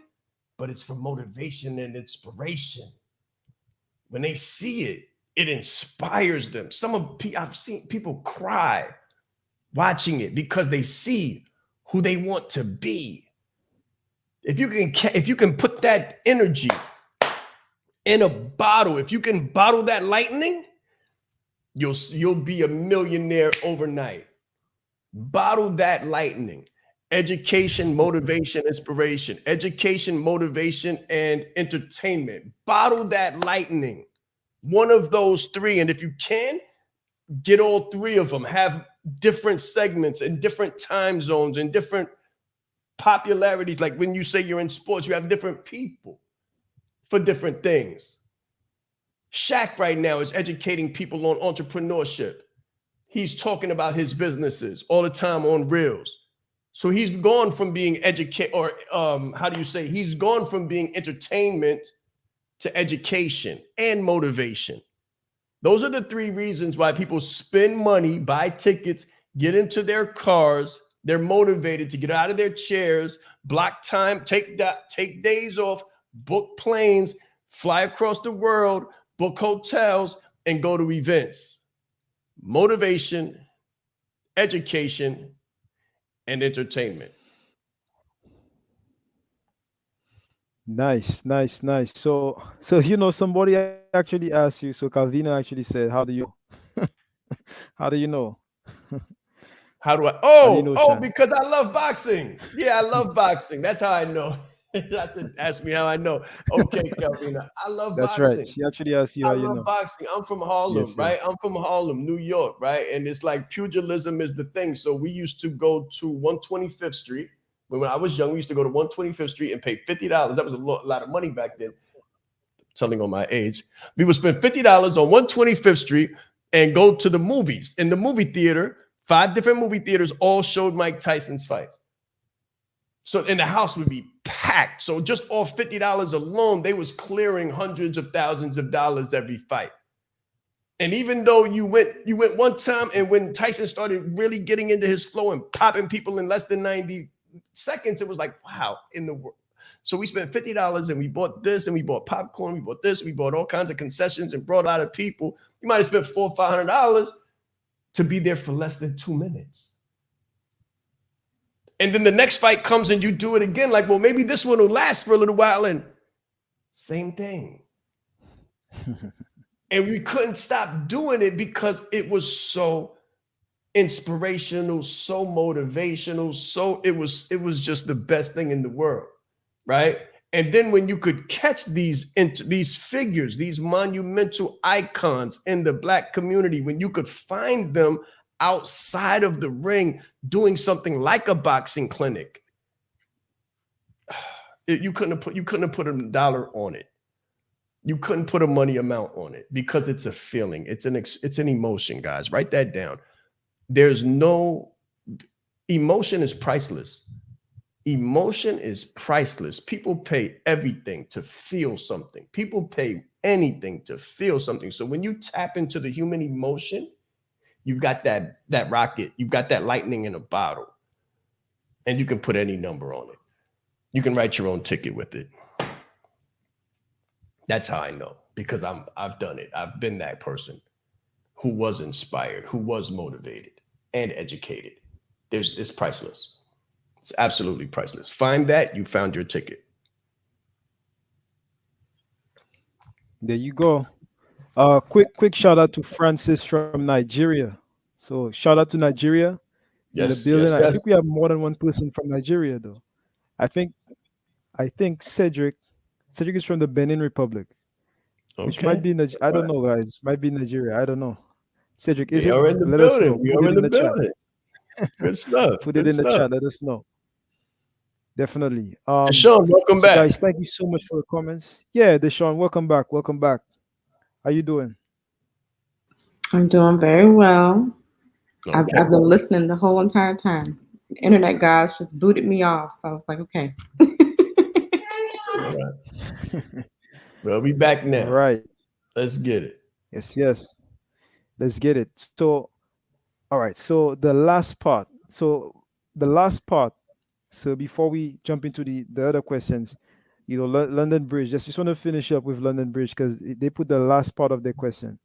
but it's for motivation and inspiration. When they see it, it inspires them. I've seen people cry watching it because they see who they want to be. If you can put that energy in a bottle, if you can bottle that lightning, you'll be a millionaire overnight. Bottle that lightning. Education, motivation, inspiration. Education, motivation, and entertainment. Bottle that lightning. One of those three. And if you can, get all three of them. Have different segments and different time zones and different popularities. Like when you say you're in sports, you have different people for different things. Shaq right now is educating people on entrepreneurship. He's talking about his businesses all the time on Reels. So he's gone from being he's gone from being entertainment to education and motivation. Those are the three reasons why people spend money, buy tickets, get into their cars. They're motivated to get out of their chairs, block time, take days off, book planes, fly across the world, book hotels, and go to events. Motivation, education, and entertainment. Nice, nice, nice. So somebody actually asked you. So Calvino actually said, "How do you know? How do you know? How do I? How do you know, Shaan?" Because I love boxing. Yeah, I love boxing. That's how I know. That's it. Ask me how I know. Okay, Calvina, I love That's right. boxing. She actually asked you I how you love know. boxing. I'm from Harlem, Yes, right? yes. I'm from Harlem, New York, right? And it's like pugilism is the thing. So we used to go to 125th Street. When I was young, we used to go to 125th Street and pay $50. That was a lot of money back then. Telling on my age. We would spend $50 on 125th Street and go to the movies. In the movie theater, 5 different movie theaters all showed Mike Tyson's fights. So and the house would be packed. So just off $50 alone, they was clearing hundreds of thousands of dollars every fight. And even though you went one time, and when Tyson started really getting into his flow and popping people in less than 90 seconds, it was like, wow, in the world. So we spent $50 and we bought this and we bought popcorn, we bought this, we bought all kinds of concessions and brought a lot of people. You might have spent $400 or $500 to be there for less than 2 minutes. And then the next fight comes and you do it again. Like, well, maybe this one will last for a little while. And same thing. And we couldn't stop doing it because it was so inspirational, so motivational. So it was just the best thing in the world. Right. And then when you could catch these figures, these monumental icons in the Black community, when you could find them outside of the ring doing something like a boxing clinic, you couldn't have put $1 on it. You couldn't put a money amount on it because it's a feeling. It's an emotion, guys. Write that down. There's no emotion is priceless. Emotion is priceless. People pay everything to feel something. People pay anything to feel something. So when you tap into the human emotion, you've got that rocket, you've got that lightning in a bottle. And you can put any number on it. You can write your own ticket with it. That's how I know, because I've done it. I've been that person who was inspired, who was motivated and educated. It's priceless. It's absolutely priceless. Find that, you found your ticket. There you go. Quick shout out to Francis from Nigeria. So shout out to Nigeria in the Yes, building. yes, I yes. think we have more than one person from Nigeria though. I think Cedric is from the Benin Republic, which might Okay. be I All don't right. know, guys. Might be Nigeria. I don't know. Cedric, is We it? are in the Let us building. know. We Put are it in in the the chat. building. Good stuff. Put it Good in the stuff. chat. Let us know. Definitely. Deshaun, welcome So back. guys, thank you so much for the comments. Yeah, Deshaun, welcome back. Welcome back. How you doing? I'm doing very well. Okay. I've been listening the whole entire time. The internet guys just booted me off, so I was like, okay. All right. We'll be back All now. right. Let's get it. Yes, yes. Let's get it. So, all right. So the last part. The last part. So before we jump into the other questions, London Bridge. Just want to finish up with London Bridge because they put the last part of their question,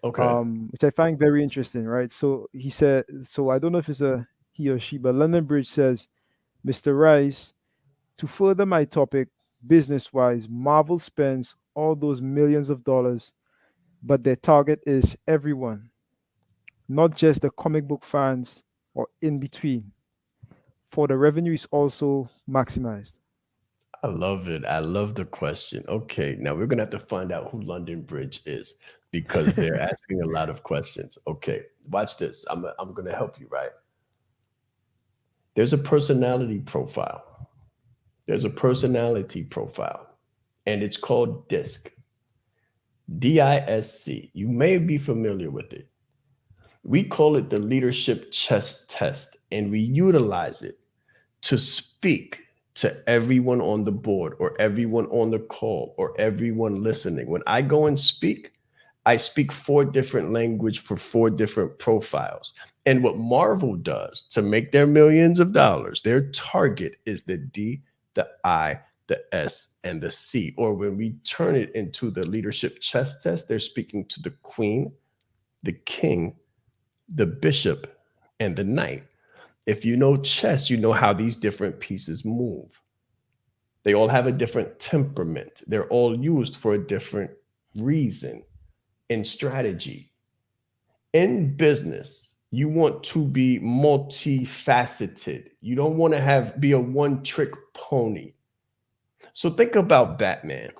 Okay. which I find very interesting. Right. So he said. So I don't know if it's a he or she, but London Bridge says, Mr. Rice, to further my topic, business wise, Marvel spends all those millions of dollars, but their target is everyone, not just the comic book fans or in between. For the revenue is also maximized. I love it. I love the question. Okay. Now we're going to have to find out who London Bridge is because they're asking a lot of questions. Okay. Watch this. I'm going to help you, right? There's a personality profile. There's a personality profile, and it's called DISC. DISC. You may be familiar with it. We call it the leadership chess test, and we utilize it to speak to everyone on the board or everyone on the call or everyone listening. When I go and speak, I speak 4 different language for 4 different profiles. And what Marvel does to make their millions of dollars, their target is the D, the I, the S, and the C. Or when we turn it into the leadership chess test, they're speaking to the queen, the king, the bishop, and the knight. If you know chess, you know how these different pieces move. They all have a different temperament. They're all used for a different reason in strategy. In business, you want to be multifaceted. You don't want to be a one-trick pony. So think about Batman.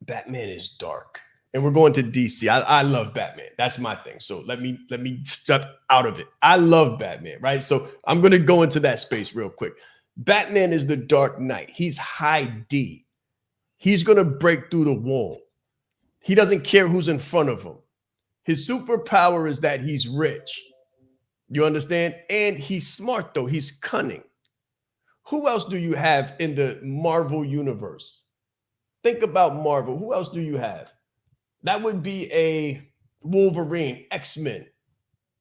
Batman is dark. And we're going to DC. I love Batman. That's my thing. So let me step out of it. I love Batman, right? So I'm going to go into that space real quick. Batman is the Dark Knight. He's high D. He's going to break through the wall. He doesn't care who's in front of him. His superpower is that he's rich. You understand? And he's smart, though. He's cunning. Who else do you have in the Marvel universe? Think about Marvel. Who else do you have? That would be a Wolverine, XMen,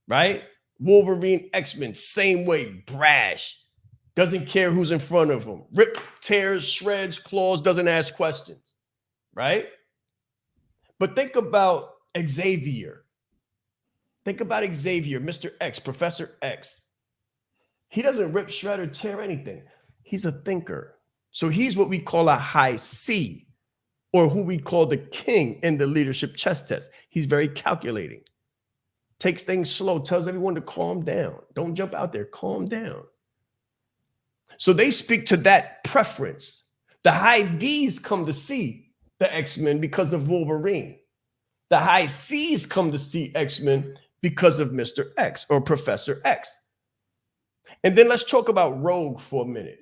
right? Wolverine, XMen, same way, brash, doesn't care who's in front of him, rip, tears, shreds, claws, doesn't ask questions, right? But think about Xavier. Think about Xavier, Mr. X, Professor X. He doesn't rip, shred, or tear anything. He's a thinker. So he's what we call a high C, or who we call the king in the leadership chess test. He's very calculating, takes things slow, tells everyone to calm down. Don't jump out there, calm down. So they speak to that preference. The high Ds come to see the X-Men because of Wolverine. The high Cs come to see X-Men because of Mr. X or Professor X. And then let's talk about Rogue for a minute.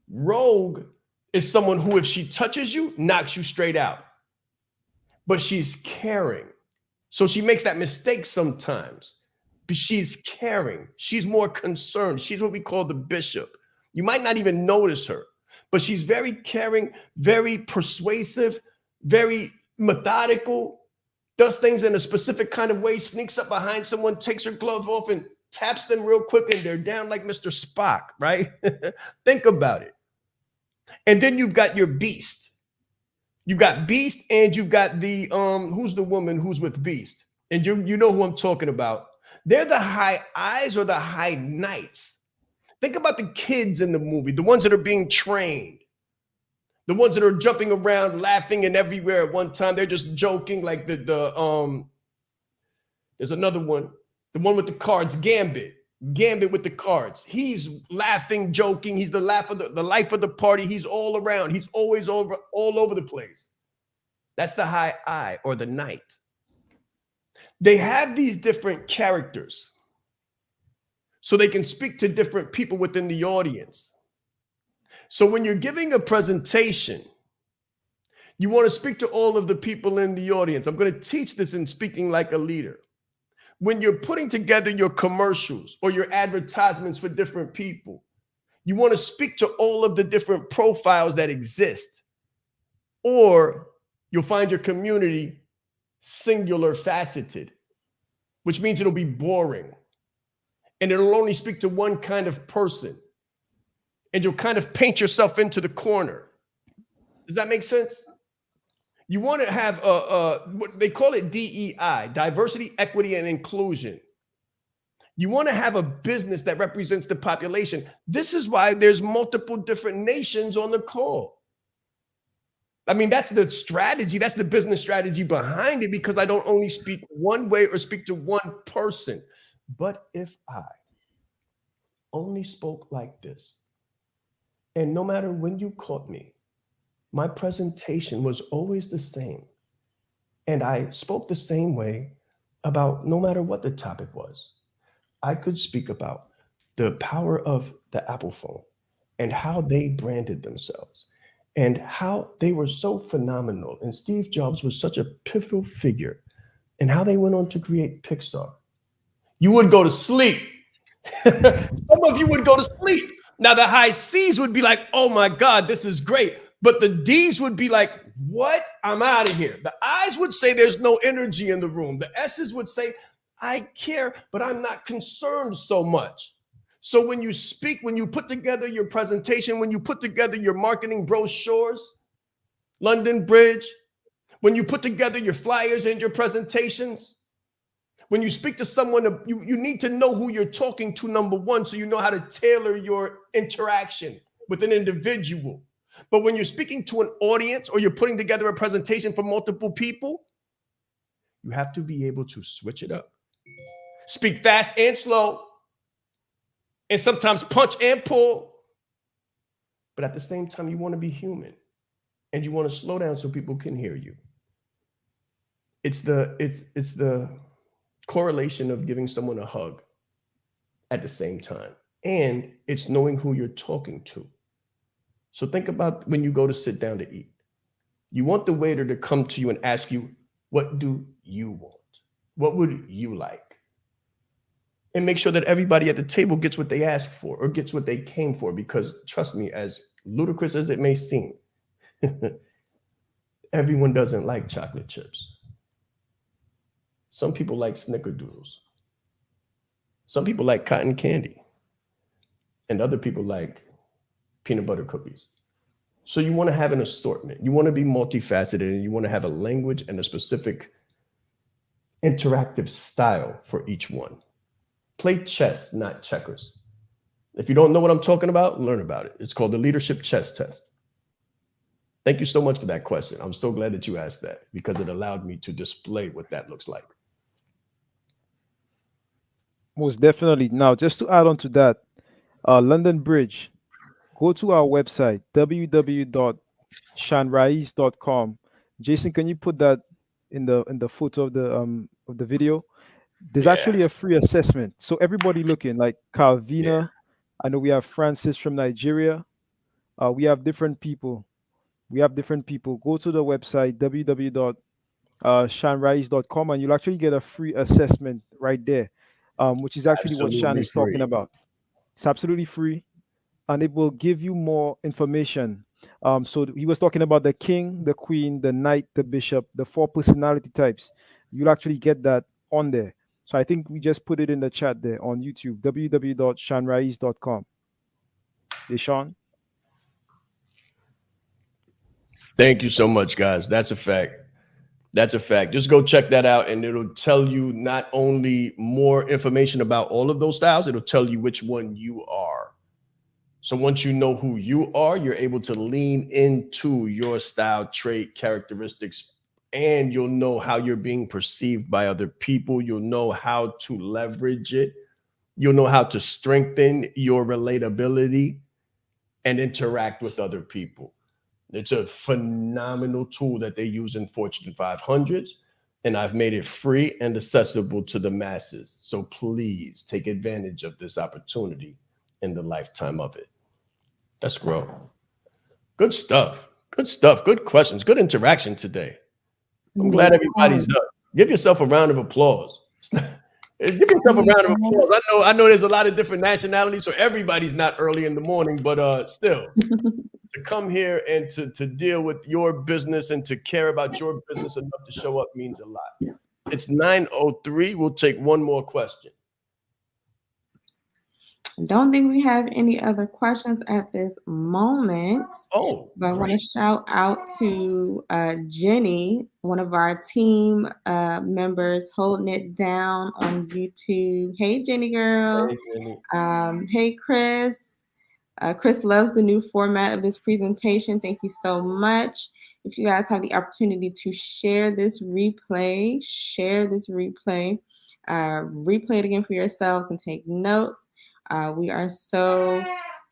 Rogue is someone who, if she touches you, knocks you straight out. But she's caring. So she makes that mistake sometimes. But she's caring. She's more concerned. She's what we call the bishop. You might not even notice her, but she's very caring, very persuasive, very methodical, does things in a specific kind of way, sneaks up behind someone, takes her glove off, and taps them real quick and they're down like Mr. Spock, right? Think about it. And then you've got your beast. You've got Beast and you've got the who's the woman who's with Beast? And you know who I'm talking about. They're the high eyes or the high knights. Think about the kids in the movie, the ones that are being trained, the ones that are jumping around, laughing and everywhere at one time. They're just joking, like there's another one, the one with the cards, Gambit. Gambit with the cards. He's laughing, joking. He's the laugh of the life of the party. He's all around. He's always all over the place. That's the high eye or the knight. They have these different characters so they can speak to different people within the audience. So when you're giving a presentation, you want to speak to all of the people in the audience. I'm going to teach this in Speaking Like a Leader. When you're putting together your commercials or your advertisements for different people, you want to speak to all of the different profiles that exist, or you'll find your community singular faceted, which means it'll be boring and it'll only speak to one kind of person, and you'll kind of paint yourself into the corner. Does that make sense? You want to have what they call it DEI, diversity, equity, and inclusion. You want to have a business that represents the population. This is why there's multiple different nations on the call. I mean, that's the strategy. That's the business strategy behind it, because I don't only speak one way or speak to one person. But if I only spoke like this, and no matter when you caught me, my presentation was always the same, and I spoke the same way about no matter what the topic was, I could speak about the power of the Apple phone and how they branded themselves and how they were so phenomenal. And Steve Jobs was such a pivotal figure, and how they went on to create Pixar. You would go to sleep. Some of you would go to sleep. Now, the high C's would be like, oh my God, this is great. But the D's would be like, what? I'm out of here. The I's would say there's no energy in the room. The S's would say, I care, but I'm not concerned so much. So when you speak, when you put together your presentation, when you put together your marketing brochures, London Bridge, when you put together your flyers and your presentations, when you speak to someone, you need to know who you're talking to, number one, so you know how to tailor your interaction with an individual. But when you're speaking to an audience or you're putting together a presentation for multiple people, you have to be able to switch it up. Speak fast and slow, and sometimes punch and pull. But at the same time, you want to be human, and you want to slow down so people can hear you. It's the correlation of giving someone a hug at the same time, and it's knowing who you're talking to. So think about when you go to sit down to eat. You want the waiter to come to you and ask you, what do you want? What would you like? And make sure that everybody at the table gets what they asked for or gets what they came for, because trust me, as ludicrous as it may seem, everyone doesn't like chocolate chips. Some people like snickerdoodles. Some people like cotton candy. And other people like peanut butter cookies. So you want to have an assortment. You want to be multifaceted, and you want to have a language and a specific interactive style for each one. Play chess, not checkers. If you don't know what I'm talking about, learn about it. It's called the Leadership Chess Test. Thank you so much for that question. I'm so glad that you asked that, because it allowed me to display what that looks like. Most definitely. Now, just to add on to that, London Bridge, go to our website, www.shaanrais.com. Jason, can you put that in the photo of the video? There's Yeah. actually a free assessment. So everybody looking, like Yeah. Calvina, I know we have Francis from Nigeria. We have different people. We have different people. Go to the website, www.shaanrais.com, and you'll actually get a free assessment right there, which is actually what Shaan Absolutely is talking free. about. It's absolutely free, and it will give you more information. So he was talking about the king, the queen, the knight, the bishop, the four personality types. You'll actually get that on there. So I think we just put it in the chat there on YouTube, www.shaanrais.com. Deshaun? Thank you so much, guys. That's a fact. That's a fact. Just go check that out, and it'll tell you not only more information about all of those styles, it'll tell you which one you are. So once you know who you are, you're able to lean into your style, trait, characteristics, and you'll know how you're being perceived by other people. You'll know how to leverage it. You'll know how to strengthen your relatability and interact with other people. It's a phenomenal tool that they use in Fortune 500s, and I've made it free and accessible to the masses. So please take advantage of this opportunity in the lifetime of it. Let's grow. Good stuff. Good stuff. Good questions. Good interaction today. I'm glad everybody's up. Give yourself a round of applause. Give yourself a round of applause. I know there's a lot of different nationalities, so everybody's not early in the morning, but still, to come here and to deal with your business and to care about your business enough to show up means a lot. It's 9:03. We'll take one more question. Don't think we have any other questions at this moment. Oh, but I want to great. shout out to Jenny, one of our team members, holding it down on YouTube. Hey, Jenny girl. Hey, Jenny. Hey, Chris. Chris loves the new format of this presentation. Thank you so much. If you guys have the opportunity to share this replay, replay it again for yourselves and take notes. We are so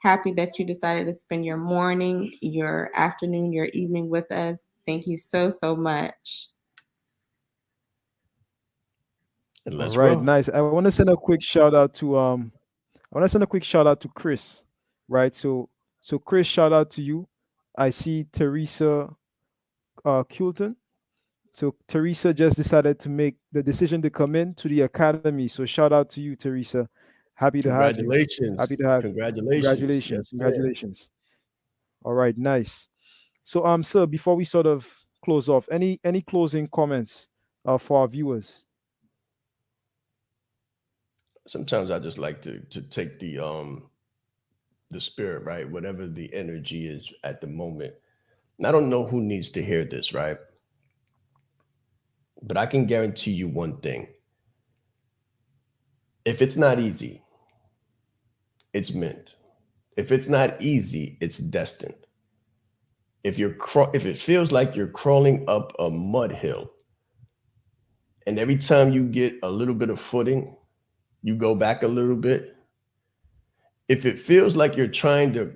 happy that you decided to spend your morning, your afternoon, your evening with us. Thank you so, so much. And All let's right, grow. nice. I want to send a quick shout out to Chris, right? So Chris, shout out to you. I see Teresa Coulton. So Teresa just decided to make the decision to come in to the academy. So shout out to you, Teresa. Happy to have you. Happy Congratulations. to have you. Congratulations. Yes, Congratulations. ma'am. Congratulations. All right, nice. So sir, before we sort of close off, any closing comments for our viewers? Sometimes I just like to take the spirit, right? Whatever the energy is at the moment. And I don't know who needs to hear this, right? But I can guarantee you one thing. If it's not easy, it's meant. If it's not easy, it's destined. If it feels like you're crawling up a mud hill, and every time you get a little bit of footing, you go back a little bit. If it feels like you're trying to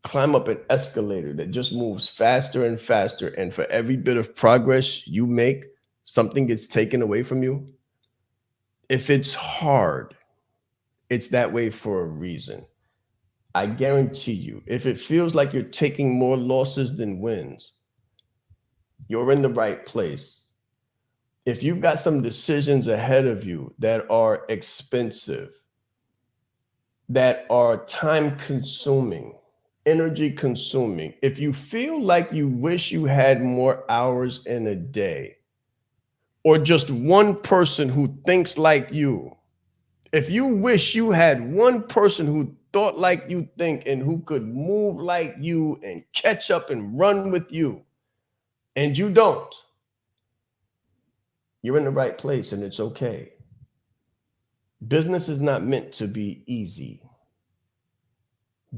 climb up an escalator that just moves faster and faster, and for every bit of progress you make, something gets taken away from you. If it's hard, it's that way for a reason. I guarantee you, if it feels like you're taking more losses than wins, you're in the right place. If you've got some decisions ahead of you that are expensive, that are time consuming, energy consuming, if you feel like you wish you had more hours in a day, or just one person who thinks like you, if you wish you had one person who thought like you think and who could move like you and catch up and run with you, and you don't, you're in the right place and it's okay. Business is not meant to be easy.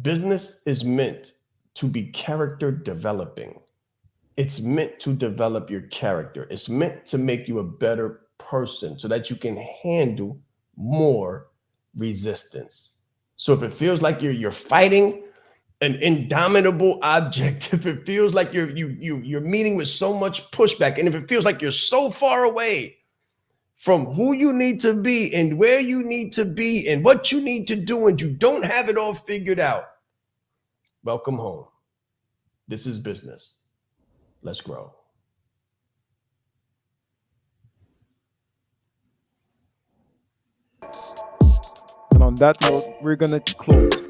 Business is meant to be character developing. It's meant to develop your character. It's meant to make you a better person so that you can handle more resistance. So if it feels like you're fighting an indomitable object, if it feels like you're meeting with so much pushback, and if it feels like you're so far away from who you need to be and where you need to be and what you need to do, and you don't have it all figured out, welcome home. This is business. Let's grow. And on that note, we're gonna close.